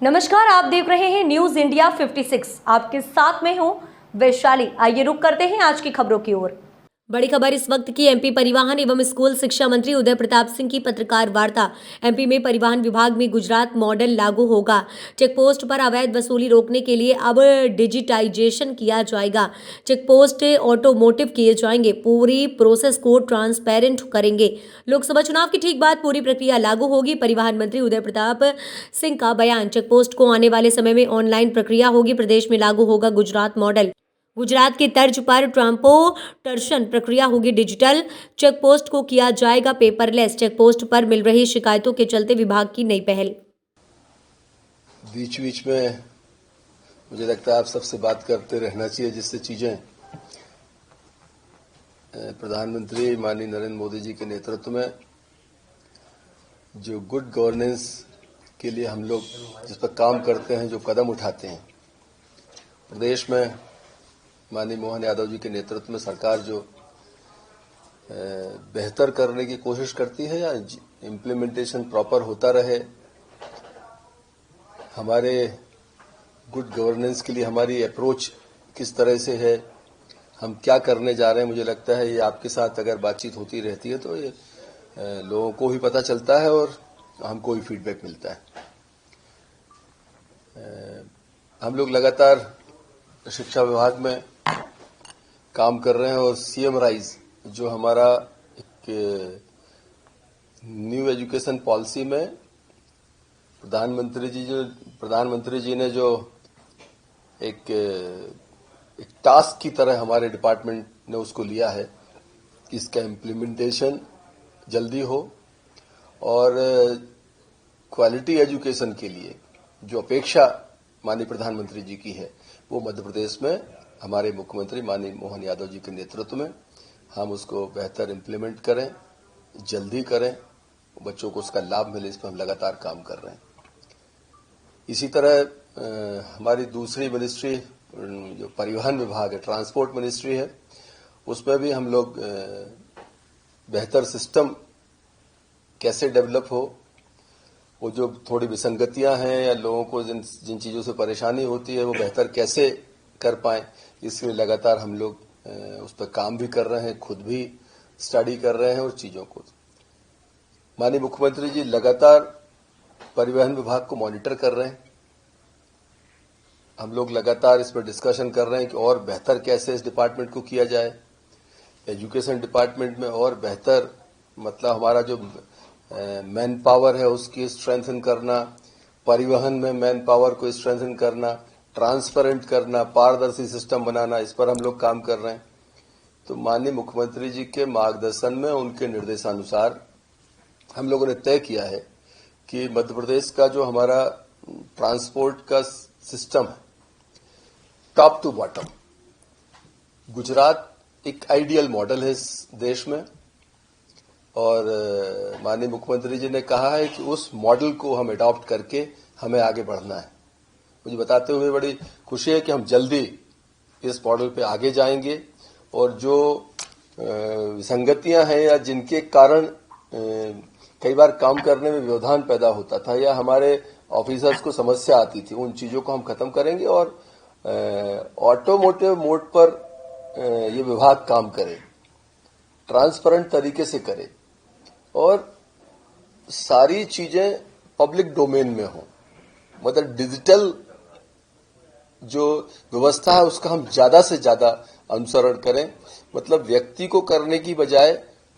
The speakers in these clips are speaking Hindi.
नमस्कार, आप देख रहे हैं न्यूज इंडिया 56। आपके साथ में हूं वैशाली। आइए रुक करते हैं आज की खबरों की ओर। बड़ी खबर इस वक्त की। एमपी परिवहन एवं स्कूल शिक्षा मंत्री उदय प्रताप सिंह की पत्रकार वार्ता। एमपी में परिवहन विभाग में गुजरात मॉडल लागू होगा। चेक पोस्ट पर अवैध वसूली रोकने के लिए अब डिजिटाइजेशन किया जाएगा। चेक पोस्ट ऑटोमोटिव किए जाएंगे। पूरी प्रोसेस को ट्रांसपेरेंट करेंगे। लोकसभा चुनाव की ठीक बाद पूरी प्रक्रिया लागू होगी। परिवहन मंत्री उदय प्रताप सिंह का बयान। चेक पोस्ट को आने वाले समय में ऑनलाइन प्रक्रिया होगी। प्रदेश में लागू होगा गुजरात मॉडल। गुजरात की तर्ज पर ट्रांसपोर्टेशन प्रक्रिया होगी डिजिटल। चेक पोस्ट को किया जाएगा पेपरलेस। चेक पोस्ट पर मिल रही शिकायतों के चलते विभाग की नई पहल। बीच बीच में मुझे लगता है आप सबसे बात करते रहना चाहिए, जिससे चीजें प्रधानमंत्री माननीय नरेंद्र मोदी जी के नेतृत्व में जो गुड गवर्नेंस के लिए हम लोग जिस पर काम करते हैं, जो कदम उठाते हैं, प्रदेश में माननीय मोहन यादव जी के नेतृत्व में सरकार जो बेहतर करने की कोशिश करती है या इम्प्लीमेंटेशन प्रॉपर होता रहे, हमारे गुड गवर्नेंस के लिए हमारी अप्रोच किस तरह से है, हम क्या करने जा रहे हैं, मुझे लगता है ये आपके साथ अगर बातचीत होती रहती है तो ये लोगों को भी पता चलता है और हमको भी फीडबैक मिलता है। हम लोग लगातार शिक्षा विभाग में काम कर रहे हैं और सीएम राइज जो हमारा एक न्यू एजुकेशन पॉलिसी में प्रधानमंत्री जी ने जो एक टास्क की तरह हमारे डिपार्टमेंट ने उसको लिया है कि इसका इम्प्लीमेंटेशन जल्दी हो और क्वालिटी एजुकेशन के लिए जो अपेक्षा माननीय प्रधानमंत्री जी की है वो मध्य प्रदेश में हमारे मुख्यमंत्री माननीय मोहन यादव जी के नेतृत्व में हम उसको बेहतर इम्प्लीमेंट करें, जल्दी करें, बच्चों को उसका लाभ मिले, इस पर हम लगातार काम कर रहे हैं। इसी तरह हमारी दूसरी मिनिस्ट्री जो परिवहन विभाग है, ट्रांसपोर्ट मिनिस्ट्री है, उसमें भी हम लोग बेहतर सिस्टम कैसे डेवलप हो, वो जो थोड़ी विसंगतियां हैं या लोगों को जिन चीजों से परेशानी होती है वो बेहतर कैसे कर पाए, इसलिए लगातार हम लोग उस पर काम भी कर रहे हैं, खुद भी स्टडी कर रहे हैं और चीजों को। माननीय मुख्यमंत्री जी लगातार परिवहन विभाग को मॉनिटर कर रहे हैं। हम लोग लगातार इस पर डिस्कशन कर रहे हैं कि और बेहतर कैसे इस डिपार्टमेंट को किया जाए। एजुकेशन डिपार्टमेंट में और बेहतर मतलब हमारा जो मैन पावर है उसकी स्ट्रेंथन करना, परिवहन में मैन पावर को स्ट्रेंथन करना, ट्रांसपेरेंट करना, पारदर्शी सिस्टम बनाना, इस पर हम लोग काम कर रहे हैं। तो माननीय मुख्यमंत्री जी के मार्गदर्शन में, उनके निर्देशानुसार हम लोगों ने तय किया है कि मध्य प्रदेश का जो हमारा ट्रांसपोर्ट का सिस्टम है, टॉप टू बॉटम, गुजरात एक आइडियल मॉडल है इस देश में और माननीय मुख्यमंत्री जी ने कहा है कि उस मॉडल को हम अडॉप्ट करके हमें आगे बढ़ना है। मुझे बताते हुए बड़ी खुशी है कि हम जल्दी इस मॉडल पे आगे जाएंगे और जो विसंगतियां हैं या जिनके कारण कई बार काम करने में व्यवधान पैदा होता था या हमारे ऑफिसर्स को समस्या आती थी, उन चीजों को हम खत्म करेंगे और ऑटोमोटिव मोड पर ये विभाग काम करे, ट्रांसपेरेंट तरीके से करे और सारी चीजें पब्लिक डोमेन में हो, मतलब डिजिटल जो व्यवस्था है उसका हम ज्यादा से ज्यादा अनुसरण करें। मतलब व्यक्ति को करने की बजाय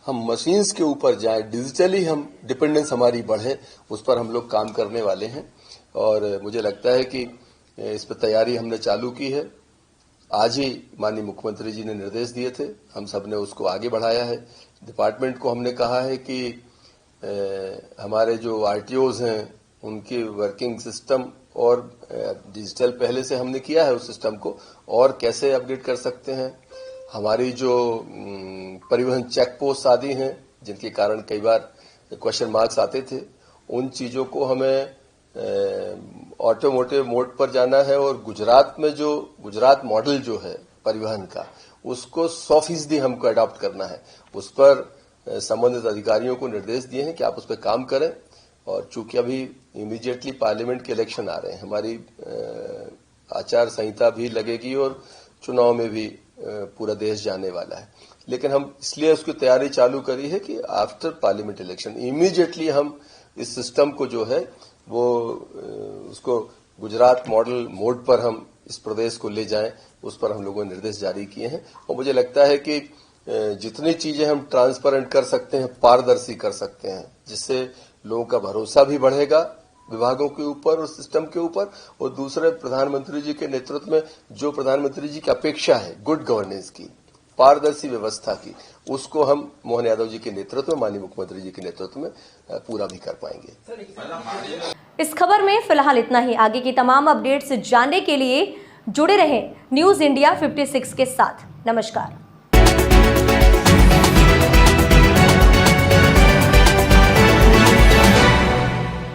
हम मशीन्स के ऊपर जाएं, डिजिटली हम डिपेंडेंस हमारी बढ़े, उस पर हम लोग काम करने वाले हैं और मुझे लगता है कि इस पर तैयारी हमने चालू की है। आज ही माननीय मुख्यमंत्री जी ने निर्देश दिए थे, हम सब ने उसको आगे बढ़ाया है। डिपार्टमेंट को हमने कहा है कि हमारे जो आरटीओज हैं उनकी वर्किंग सिस्टम और डिजिटल पहले से हमने किया है, उस सिस्टम को और कैसे अपडेट कर सकते हैं। हमारी जो परिवहन चेक पोस्ट आदि हैं जिनके कारण कई बार क्वेश्चन मार्क्स आते थे, उन चीजों को हमें ऑटोमोटिव मोड पर जाना है और गुजरात में जो गुजरात मॉडल जो है परिवहन का, उसको 100% हमको अडॉप्ट करना है। उस पर संबंधित अधिकारियों को निर्देश दिए हैं कि आप उस पर काम करें और चूंकि अभी इमीडिएटली पार्लियामेंट के इलेक्शन आ रहे हैं, हमारी आचार संहिता भी लगेगी और चुनाव में भी पूरा देश जाने वाला है। लेकिन हम इसलिए उसकी तैयारी चालू करी है कि आफ्टर पार्लियामेंट इलेक्शन इमीडिएटली हम इस सिस्टम को जो है वो उसको गुजरात मॉडल मोड पर हम इस प्रदेश को ले जाएं, उस पर हम लोगों ने निर्देश जारी किए हैं। और मुझे लगता है कि जितनी चीजें हम ट्रांसपेरेंट कर सकते हैं, पारदर्शी कर सकते हैं, जिससे लोगों का भरोसा भी बढ़ेगा विभागों के ऊपर और सिस्टम के ऊपर, और दूसरे प्रधानमंत्री जी के नेतृत्व में जो प्रधानमंत्री जी की अपेक्षा है गुड गवर्नेंस की, पारदर्शी व्यवस्था की, उसको हम मोहन यादव जी के नेतृत्व में, माननीय मुख्यमंत्री जी के नेतृत्व में पूरा भी कर पाएंगे। इस खबर में फिलहाल इतना ही। आगे की तमाम अपडेट्स जानने के लिए जुड़े रहें न्यूज इंडिया 56 के साथ। नमस्कार।